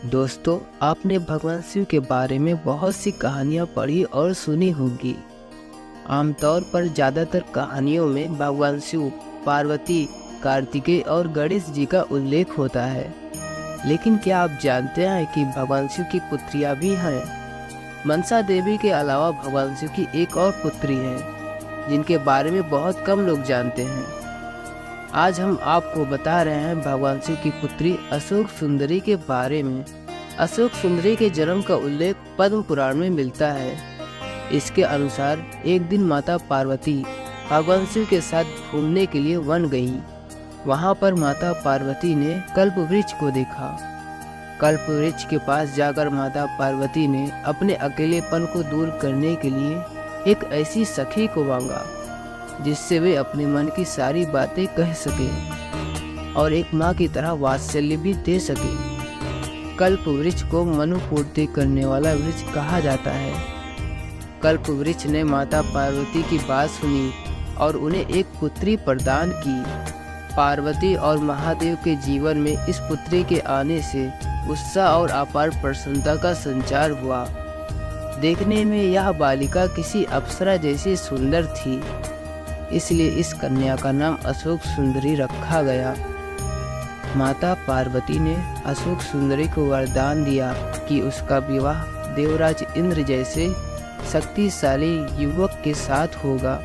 दोस्तों, आपने भगवान शिव के बारे में बहुत सी कहानियाँ पढ़ी और सुनी होंगी। आमतौर पर ज़्यादातर कहानियों में भगवान शिव, पार्वती, कार्तिकेय और गणेश जी का उल्लेख होता है। लेकिन क्या आप जानते हैं कि भगवान शिव की पुत्रियाँ भी हैं? मनसा देवी के अलावा भगवान शिव की एक और पुत्री है जिनके बारे में बहुत कम लोग जानते हैं। आज हम आपको बता रहे हैं भगवान शिव की पुत्री अशोक सुंदरी के बारे में। अशोक सुंदरी के जन्म का उल्लेख पद्म पुराण में मिलता है। इसके अनुसार एक दिन माता पार्वती भगवान शिव के साथ घूमने के लिए वन गई। वहां पर माता पार्वती ने कल्प वृक्ष को देखा। कल्प वृक्ष के पास जाकर माता पार्वती ने अपने अकेलेपन को दूर करने के लिए एक ऐसी सखी को मांगा जिससे वे अपने मन की सारी बातें कह सके और एक माँ की तरह वात्सल्य भी दे सके। कल्प वृक्ष को मनोपूर्ति करने वाला वृक्ष कहा जाता है। कल्प वृक्ष ने माता पार्वती की बात सुनी और उन्हें एक पुत्री प्रदान की। पार्वती और महादेव के जीवन में इस पुत्री के आने से उत्साह और अपार प्रसन्नता का संचार हुआ। देखने में यह बालिका किसी अप्सरा जैसी सुंदर थी, इसलिए इस कन्या का नाम अशोक सुंदरी रखा गया। माता पार्वती ने अशोक सुंदरी को वरदान दिया कि उसका विवाह देवराज इंद्र जैसे शक्तिशाली युवक के साथ होगा।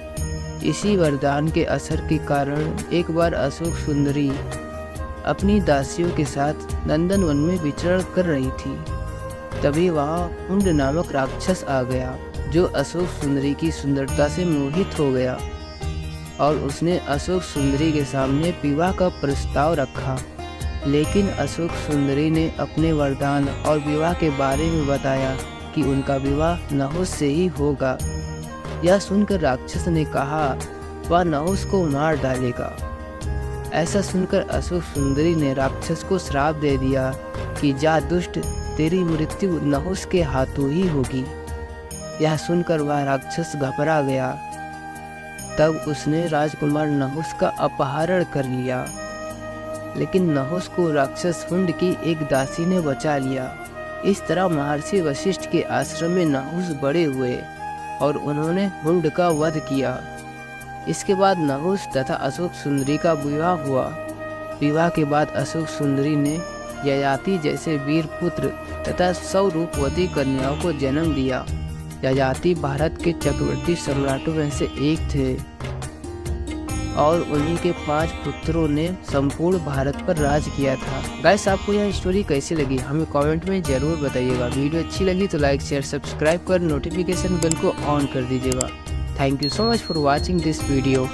इसी वरदान के असर के कारण एक बार अशोक सुंदरी अपनी दासियों के साथ नंदनवन में विचरण कर रही थी। तभी वहाँ हुंड नामक राक्षस आ गया जो अशोक सुंदरी की सुंदरता से मोहित हो गया और उसने अशोक सुंदरी के सामने विवाह का प्रस्ताव रखा। लेकिन अशोक सुंदरी ने अपने वरदान और विवाह के बारे में बताया कि उनका विवाह नहुस से ही होगा। यह सुनकर राक्षस ने कहा वह नहुस को मार डालेगा। ऐसा सुनकर अशोक सुंदरी ने राक्षस को श्राप दे दिया कि जा दुष्ट, तेरी मृत्यु नहुस के हाथों ही होगी। यह सुनकर वह राक्षस घबरा गया। तब उसने राजकुमार नहुस का अपहरण कर लिया। लेकिन नहुस को राक्षस हुंड की एक दासी ने बचा लिया। इस तरह महर्षि वशिष्ठ के आश्रम में नहुस बड़े हुए और उन्होंने हुंड का वध किया। इसके बाद नहुस तथा अशोक सुंदरी का विवाह हुआ। विवाह के बाद अशोक सुंदरी ने ययाति जैसे वीर पुत्र तथा 100 रूपवती कन्याओं को जन्म दिया। ययाति भारत के चक्रवर्ती सम्राटों में से एक थे और उन्हीं के 5 पुत्रों ने संपूर्ण भारत पर राज किया था। गाइस, आपको यह स्टोरी कैसी लगी हमें कमेंट में जरूर बताइएगा। वीडियो अच्छी लगी तो लाइक शेयर सब्सक्राइब कर नोटिफिकेशन बेल को ऑन कर दीजिएगा। Thank you so much for watching this video.